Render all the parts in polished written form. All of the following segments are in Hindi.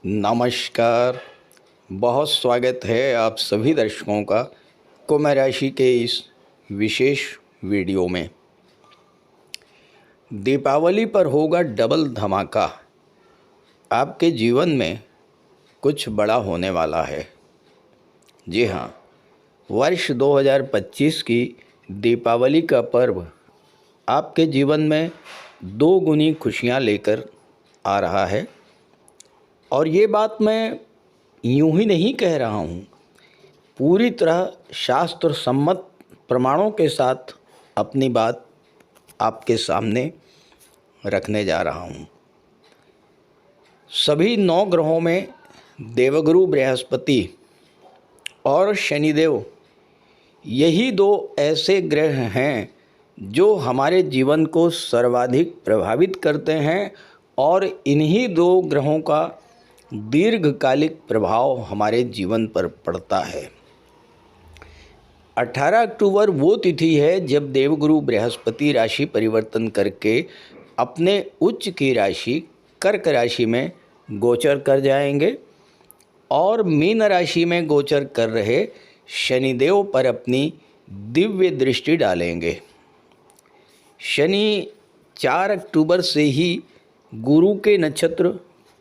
नमस्कार। बहुत स्वागत है आप सभी दर्शकों का कुंभ राशि के इस विशेष वीडियो में। दीपावली पर होगा डबल धमाका। आपके जीवन में कुछ बड़ा होने वाला है। जी हाँ, वर्ष 2025 की दीपावली का पर्व आपके जीवन में दो गुनी खुशियाँ लेकर आ रहा है। और ये बात मैं यूं ही नहीं कह रहा हूँ, पूरी तरह शास्त्र सम्मत प्रमाणों के साथ अपनी बात आपके सामने रखने जा रहा हूँ। सभी 9 ग्रहों में देवगुरु बृहस्पति और शनिदेव, यही दो ऐसे ग्रह हैं जो हमारे जीवन को सर्वाधिक प्रभावित करते हैं और इन्हीं दो ग्रहों का दीर्घकालिक प्रभाव हमारे जीवन पर पड़ता है। 18 अक्टूबर वो तिथि है जब देवगुरु बृहस्पति राशि परिवर्तन करके अपने उच्च की राशि कर्क राशि में गोचर कर जाएंगे और मीन राशि में गोचर कर रहे शनिदेव पर अपनी दिव्य दृष्टि डालेंगे। शनि 4 अक्टूबर से ही गुरु के नक्षत्र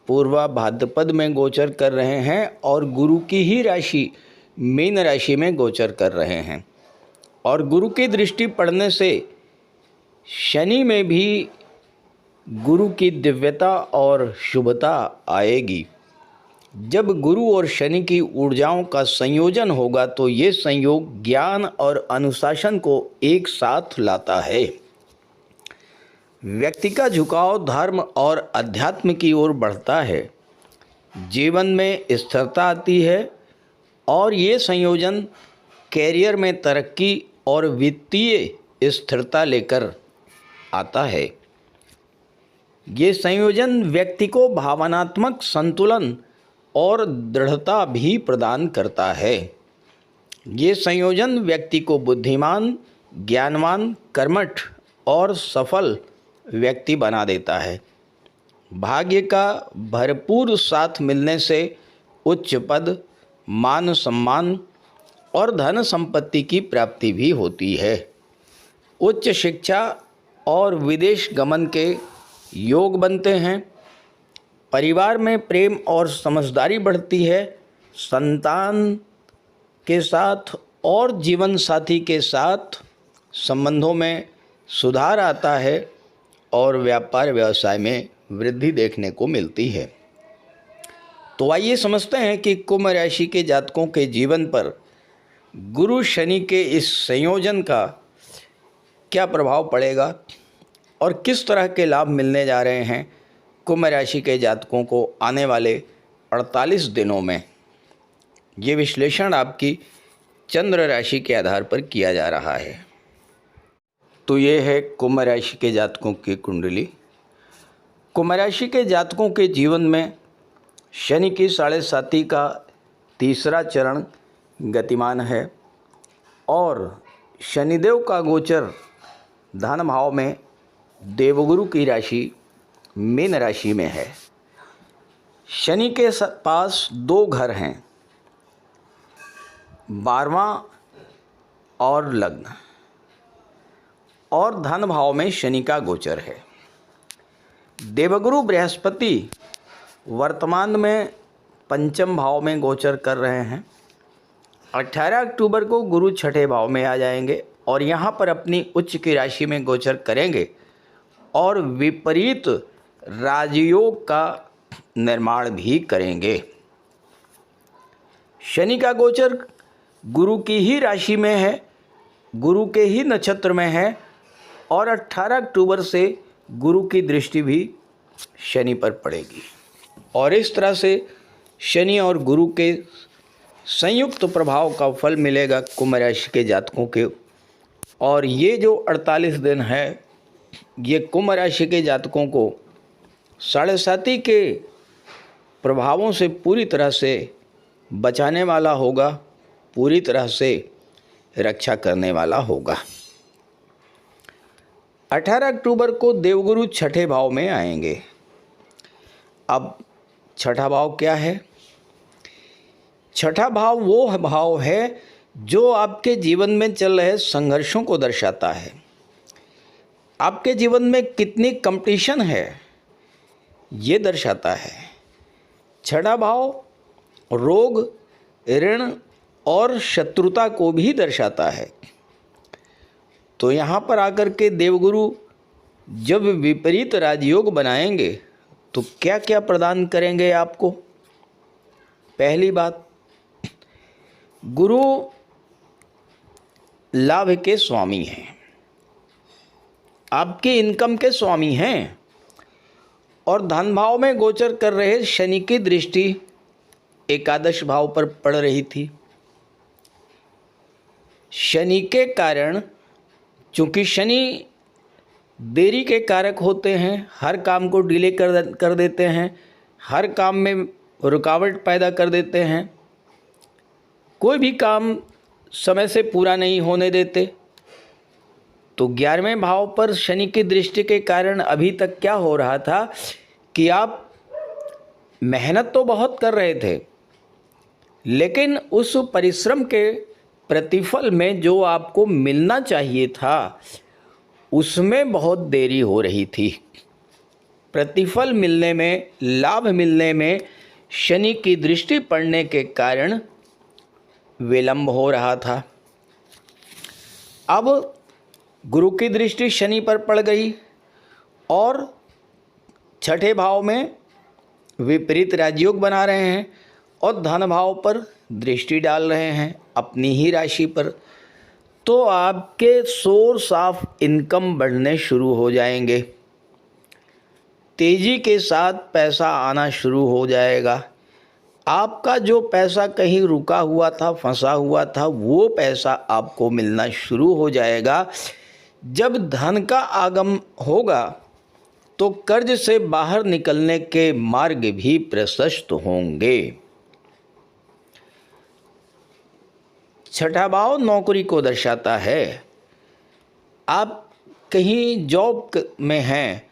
पूर्वा भाद्रपद में गोचर कर रहे हैं और गुरु की ही राशि मीन राशि में गोचर कर रहे हैं। और गुरु की दृष्टि पड़ने से शनि में भी गुरु की दिव्यता और शुभता आएगी। जब गुरु और शनि की ऊर्जाओं का संयोजन होगा तो ये संयोग ज्ञान और अनुशासन को एक साथ लाता है। व्यक्ति का झुकाव धर्म और अध्यात्म की ओर बढ़ता है। जीवन में स्थिरता आती है और ये संयोजन कैरियर में तरक्की और वित्तीय स्थिरता लेकर आता है। ये संयोजन व्यक्ति को भावनात्मक संतुलन और दृढ़ता भी प्रदान करता है। ये संयोजन व्यक्ति को बुद्धिमान, ज्ञानवान, कर्मठ और सफल व्यक्ति बना देता है। भाग्य का भरपूर साथ मिलने से उच्च पद, मान सम्मान और धन संपत्ति की प्राप्ति भी होती है। उच्च शिक्षा और विदेश गमन के योग बनते हैं। परिवार में प्रेम और समझदारी बढ़ती है। संतान के साथ और जीवन साथी के साथ संबंधों में सुधार आता है और व्यापार व्यवसाय में वृद्धि देखने को मिलती है। तो आइए समझते हैं कि कुंभ राशि के जातकों के जीवन पर गुरु शनि के इस संयोजन का क्या प्रभाव पड़ेगा और किस तरह के लाभ मिलने जा रहे हैं कुंभ राशि के जातकों को आने वाले 48 दिनों में। ये विश्लेषण आपकी चंद्र राशि के आधार पर किया जा रहा है। तो ये है कुंभ राशि के जातकों की कुंडली। कुंभ राशि के जातकों के जीवन में शनि की 7.5 का तीसरा चरण गतिमान है और शनिदेव का गोचर धन भाव में देवगुरु की राशि मीन राशि में है। शनि के पास 2 घर हैं, 12वां और लग्न, और धन भाव में शनि का गोचर है। देवगुरु बृहस्पति वर्तमान में पंचम भाव में गोचर कर रहे हैं। 18 अक्टूबर को गुरु छठे भाव में आ जाएंगे और यहाँ पर अपनी उच्च की राशि में गोचर करेंगे और विपरीत राजयोग का निर्माण भी करेंगे। शनि का गोचर गुरु की ही राशि में है, गुरु के ही नक्षत्र में है और 18 अक्टूबर से गुरु की दृष्टि भी शनि पर पड़ेगी। और इस तरह से शनि और गुरु के संयुक्त प्रभाव का फल मिलेगा कुंभ राशि के जातकों के। और ये जो 48 दिन है, ये कुंभ राशि के जातकों को 7.5 के प्रभावों से पूरी तरह से बचाने वाला होगा, पूरी तरह से रक्षा करने वाला होगा। 18 अक्टूबर को देवगुरु छठे भाव में आएंगे। अब छठा भाव क्या है? छठा भाव वो भाव है जो आपके जीवन में चल रहे संघर्षों को दर्शाता है। आपके जीवन में कितनी कंपटीशन है ये दर्शाता है। छठा भाव रोग, ऋण और शत्रुता को भी दर्शाता है। तो यहाँ पर आकर के देवगुरु जब विपरीत राजयोग बनाएंगे तो क्या क्या प्रदान करेंगे आपको? पहली बात, गुरु लाभ के स्वामी हैं, आपकी इनकम के स्वामी हैं, और धन भाव में गोचर कर रहे शनि की दृष्टि एकादश भाव पर पड़ रही थी। शनि के कारण, चूंकि शनि देरी के कारक होते हैं, हर काम को डिले कर देते हैं, हर काम में रुकावट पैदा कर देते हैं, कोई भी काम समय से पूरा नहीं होने देते। तो 11वें भाव पर शनि की दृष्टि के कारण अभी तक क्या हो रहा था कि आप मेहनत तो बहुत कर रहे थे, लेकिन उस परिश्रम के प्रतिफल में जो आपको मिलना चाहिए था उसमें बहुत देरी हो रही थी। प्रतिफल मिलने में, लाभ मिलने में शनि की दृष्टि पड़ने के कारण विलंब हो रहा था। अब गुरु की दृष्टि शनि पर पड़ गई और छठे भाव में विपरीत राजयोग बना रहे हैं और धन भाव पर दृष्टि डाल रहे हैं अपनी ही राशि पर। तो आपके सोर्स ऑफ इनकम बढ़ने शुरू हो जाएंगे, तेज़ी के साथ पैसा आना शुरू हो जाएगा। आपका जो पैसा कहीं रुका हुआ था, फंसा हुआ था, वो पैसा आपको मिलना शुरू हो जाएगा। जब धन का आगम होगा तो कर्ज से बाहर निकलने के मार्ग भी प्रशस्त होंगे। छठा भाव नौकरी को दर्शाता है। आप कहीं जॉब में हैं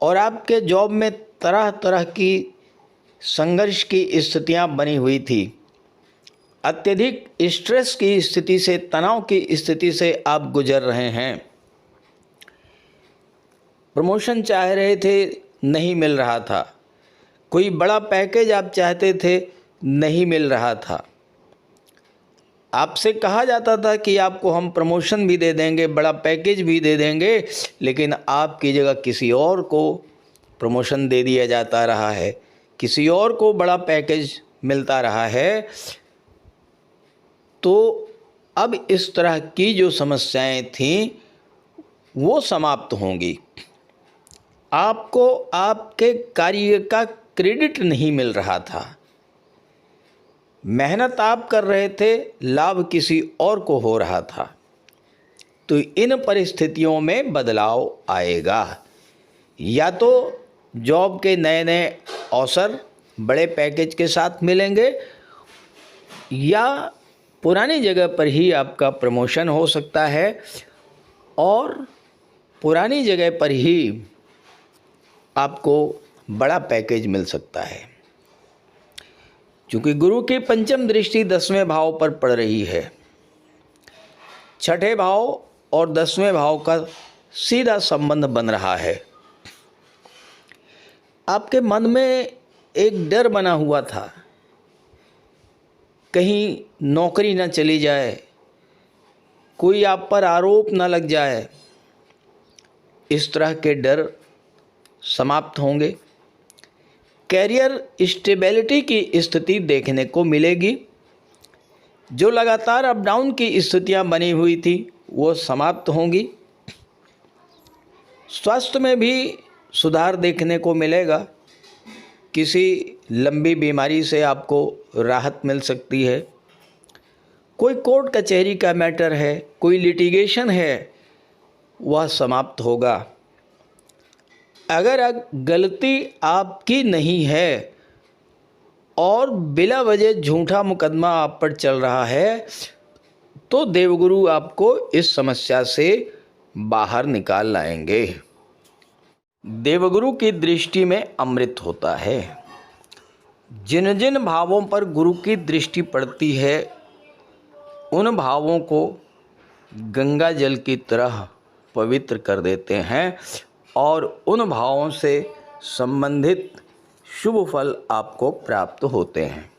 और आपके जॉब में तरह तरह की संघर्ष की स्थितियां बनी हुई थी, अत्यधिक स्ट्रेस की स्थिति से, तनाव की स्थिति से आप गुजर रहे हैं। प्रमोशन चाह रहे थे, नहीं मिल रहा था। कोई बड़ा पैकेज आप चाहते थे, नहीं मिल रहा था। आपसे कहा जाता था कि आपको हम प्रमोशन भी दे देंगे, बड़ा पैकेज भी दे देंगे, लेकिन आपकी जगह किसी और को प्रमोशन दे दिया जाता रहा है, किसी और को बड़ा पैकेज मिलता रहा है। तो अब इस तरह की जो समस्याएं थीं वो समाप्त होंगी। आपको आपके कार्य का क्रेडिट नहीं मिल रहा था, मेहनत आप कर रहे थे, लाभ किसी और को हो रहा था। तो इन परिस्थितियों में बदलाव आएगा। या तो जॉब के नए नए अवसर बड़े पैकेज के साथ मिलेंगे, या पुरानी जगह पर ही आपका प्रमोशन हो सकता है और पुरानी जगह पर ही आपको बड़ा पैकेज मिल सकता है। क्योंकि गुरु की पंचम दृष्टि 10वें भाव पर पड़ रही है। छठे भाव और 10वें भाव का सीधा संबंध बन रहा है। आपके मन में एक डर बना हुआ था, कहीं नौकरी ना चली जाए, कोई आप पर आरोप ना लग जाए। इस तरह के डर समाप्त होंगे। कैरियर स्टेबिलिटी की स्थिति देखने को मिलेगी। जो लगातार अप डाउन की स्थितियां बनी हुई थी वो समाप्त होंगी। स्वास्थ्य में भी सुधार देखने को मिलेगा। किसी लंबी बीमारी से आपको राहत मिल सकती है। कोई कोर्ट कचहरी का मैटर है, कोई लिटिगेशन है, वह समाप्त होगा। अगर गलती आपकी नहीं है और बिला वजह झूठा मुकदमा आप पर चल रहा है, तो देवगुरु आपको इस समस्या से बाहर निकाल लाएंगे। देवगुरु की दृष्टि में अमृत होता है। जिन जिन भावों पर गुरु की दृष्टि पड़ती है उन भावों को गंगा जल की तरह पवित्र कर देते हैं और उन भावों से संबंधित शुभ फल आपको प्राप्त होते हैं।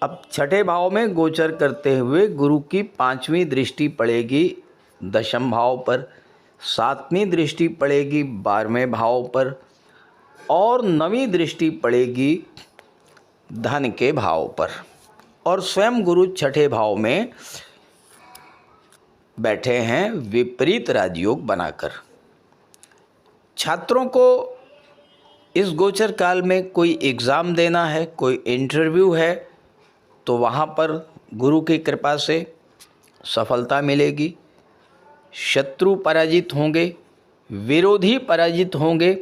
अब छठे भाव में गोचर करते हुए गुरु की 5वीं दृष्टि पड़ेगी 10वें भाव पर, 7वीं दृष्टि पड़ेगी 12वें भाव पर और 9वीं दृष्टि पड़ेगी धन के भाव पर। और स्वयं गुरु छठे भाव में बैठे हैं विपरीत राजयोग बनाकर। छात्रों को इस गोचर काल में कोई एग्ज़ाम देना है, कोई इंटरव्यू है, तो वहाँ पर गुरु की कृपा से सफलता मिलेगी। शत्रु पराजित होंगे, विरोधी पराजित होंगे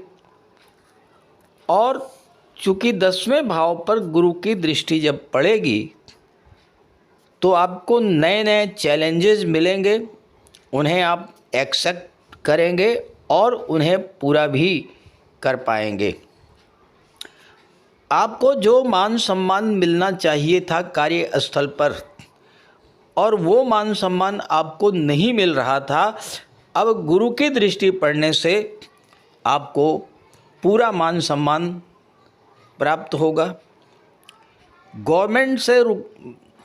और चूँकि 10वें भाव पर गुरु की दृष्टि जब पड़ेगी तो आपको नए नए चैलेंजेस मिलेंगे, उन्हें आप एक्सेप्ट करेंगे और उन्हें पूरा भी कर पाएंगे। आपको जो मान सम्मान मिलना चाहिए था कार्यस्थल पर और वो मान सम्मान आपको नहीं मिल रहा था, अब गुरु की दृष्टि पड़ने से आपको पूरा मान सम्मान प्राप्त होगा। गवर्नमेंट से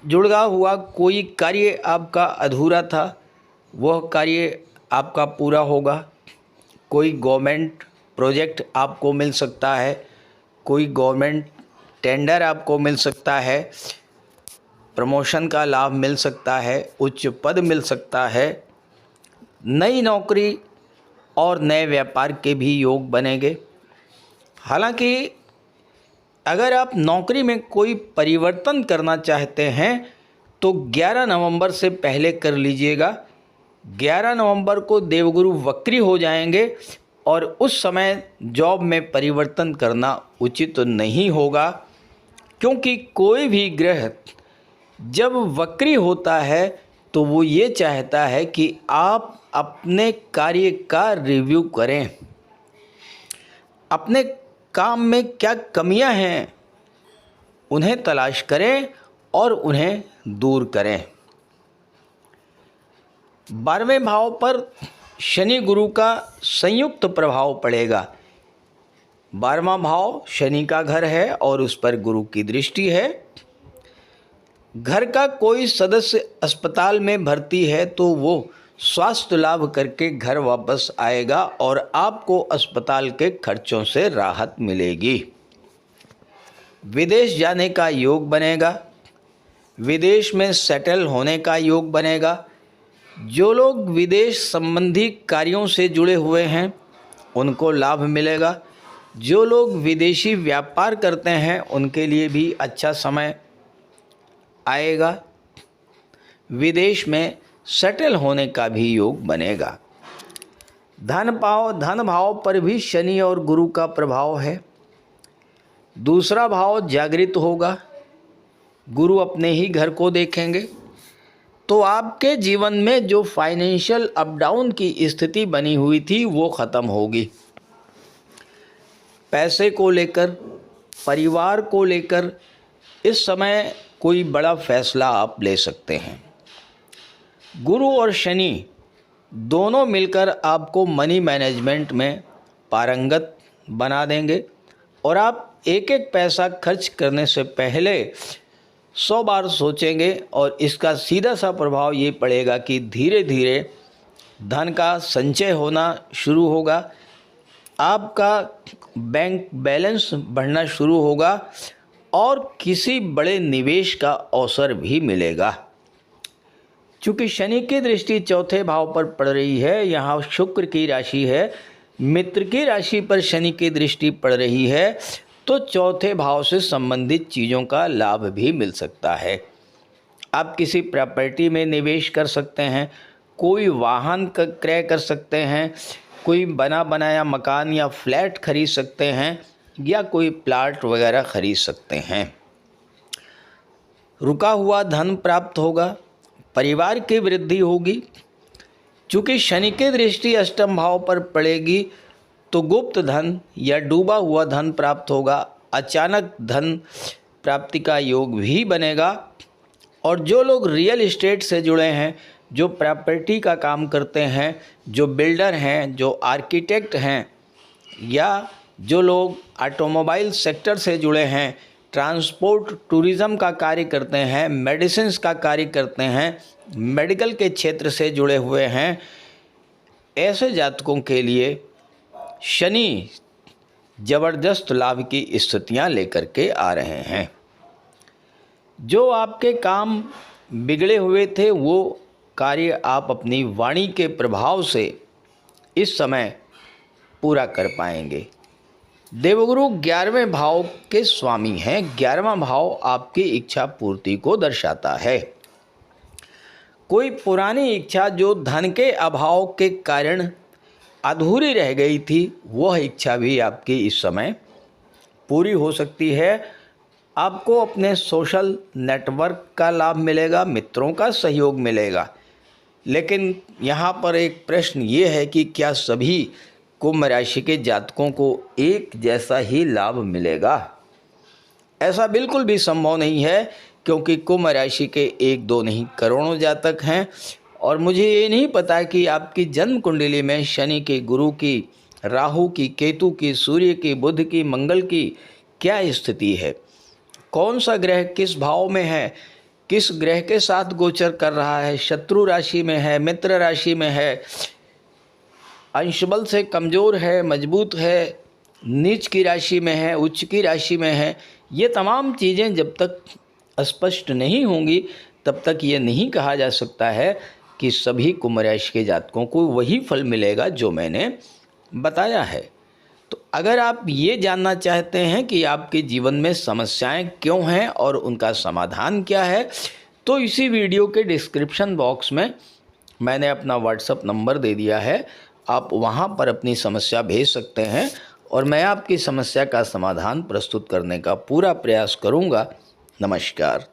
जुड़ा हुआ कोई कार्य आपका अधूरा था, वह कार्य आपका पूरा होगा। कोई गवर्नमेंट प्रोजेक्ट आपको मिल सकता है, कोई गवर्नमेंट टेंडर आपको मिल सकता है, प्रमोशन का लाभ मिल सकता है, उच्च पद मिल सकता है, नई नौकरी और नए व्यापार के भी योग बनेंगे। हालांकि अगर आप नौकरी में कोई परिवर्तन करना चाहते हैं तो 11 नवंबर से पहले कर लीजिएगा। 11 नवंबर को देवगुरु वक्री हो जाएंगे और उस समय जॉब में परिवर्तन करना उचित नहीं होगा, क्योंकि कोई भी ग्रह जब वक्री होता है तो वो ये चाहता है कि आप अपने कार्य का रिव्यू करें, अपने काम में क्या कमियां हैं उन्हें तलाश करें और उन्हें दूर करें। 12वें भाव पर शनि गुरु का संयुक्त प्रभाव पड़ेगा। 12वां भाव शनि का घर है और उस पर गुरु की दृष्टि है। घर का कोई सदस्य अस्पताल में भर्ती है तो वो स्वास्थ्य लाभ करके घर वापस आएगा और आपको अस्पताल के खर्चों से राहत मिलेगी। विदेश जाने का योग बनेगा, विदेश में सेटल होने का योग बनेगा। जो लोग विदेश संबंधी कार्यों से जुड़े हुए हैं उनको लाभ मिलेगा। जो लोग विदेशी व्यापार करते हैं उनके लिए भी अच्छा समय आएगा। विदेश में सेटल होने का भी योग बनेगा। धन भाव पर भी शनि और गुरु का प्रभाव है। दूसरा भाव जागृत होगा, गुरु अपने ही घर को देखेंगे तो आपके जीवन में जो फाइनेंशियल अप डाउन की स्थिति बनी हुई थी वो ख़त्म होगी। पैसे को लेकर, परिवार को लेकर इस समय कोई बड़ा फैसला आप ले सकते हैं। गुरु और शनि दोनों मिलकर आपको मनी मैनेजमेंट में पारंगत बना देंगे और आप एक एक पैसा खर्च करने से पहले 100 बार सोचेंगे और इसका सीधा सा प्रभाव ये पड़ेगा कि धीरे धीरे धन का संचय होना शुरू होगा, आपका बैंक बैलेंस बढ़ना शुरू होगा और किसी बड़े निवेश का अवसर भी मिलेगा। चूँकि शनि की दृष्टि चौथे भाव पर पड़ रही है, यहाँ शुक्र की राशि है, मित्र की राशि पर शनि की दृष्टि पड़ रही है, तो चौथे भाव से संबंधित चीज़ों का लाभ भी मिल सकता है। आप किसी प्रॉपर्टी में निवेश कर सकते हैं, कोई वाहन का क्रय कर सकते हैं, कोई बना बनाया मकान या फ्लैट खरीद सकते हैं या कोई प्लाट वगैरह खरीद सकते हैं। रुका हुआ धन प्राप्त होगा, परिवार की वृद्धि होगी। चूँकि शनि की दृष्टि अष्टम भाव पर पड़ेगी तो गुप्त धन या डूबा हुआ धन प्राप्त होगा, अचानक धन प्राप्ति का योग भी बनेगा। और जो लोग रियल एस्टेट से जुड़े हैं, जो प्रॉपर्टी का काम करते हैं, जो बिल्डर हैं, जो आर्किटेक्ट हैं, या जो लोग ऑटोमोबाइल सेक्टर से जुड़े हैं, ट्रांसपोर्ट टूरिज़्म का कार्य करते हैं, मेडिसिन्स का कार्य करते हैं, मेडिकल के क्षेत्र से जुड़े हुए हैं, ऐसे जातकों के लिए शनि ज़बरदस्त लाभ की स्थितियां लेकर के आ रहे हैं। जो आपके काम बिगड़े हुए थे वो कार्य आप अपनी वाणी के प्रभाव से इस समय पूरा कर पाएंगे। देवगुरु 11वें भाव के स्वामी हैं। 11वां भाव आपकी इच्छा पूर्ति को दर्शाता है। कोई पुरानी इच्छा जो धन के अभाव के कारण अधूरी रह गई थी, वह इच्छा भी आपकी इस समय पूरी हो सकती है। आपको अपने सोशल नेटवर्क का लाभ मिलेगा, मित्रों का सहयोग मिलेगा। लेकिन यहाँ पर एक प्रश्न ये है कि क्या सभी कुंभ राशि के जातकों को एक जैसा ही लाभ मिलेगा? ऐसा बिल्कुल भी संभव नहीं है, क्योंकि कुंभ राशि के एक दो नहीं करोड़ों जातक हैं। और मुझे ये नहीं पता कि आपकी जन्म कुंडली में शनि की, गुरु की, राहु की, केतु की, सूर्य की, बुध की, मंगल की क्या स्थिति है, कौन सा ग्रह किस भाव में है, किस ग्रह के साथ गोचर कर रहा है, शत्रु राशि में है, मित्र राशि में है, अंशबल से कमज़ोर है, मजबूत है, नीच की राशि में है, उच्च की राशि में है। ये तमाम चीज़ें जब तक स्पष्ट नहीं होंगी तब तक ये नहीं कहा जा सकता है कि सभी कुंभ राशि के जातकों को वही फल मिलेगा जो मैंने बताया है। तो अगर आप ये जानना चाहते हैं कि आपके जीवन में समस्याएं क्यों हैं और उनका समाधान क्या है, तो इसी वीडियो के डिस्क्रिप्शन बॉक्स में मैंने अपना व्हाट्सएप नंबर दे दिया है। आप वहां पर अपनी समस्या भेज सकते हैं और मैं आपकी समस्या का समाधान प्रस्तुत करने का पूरा प्रयास करूंगा। नमस्कार।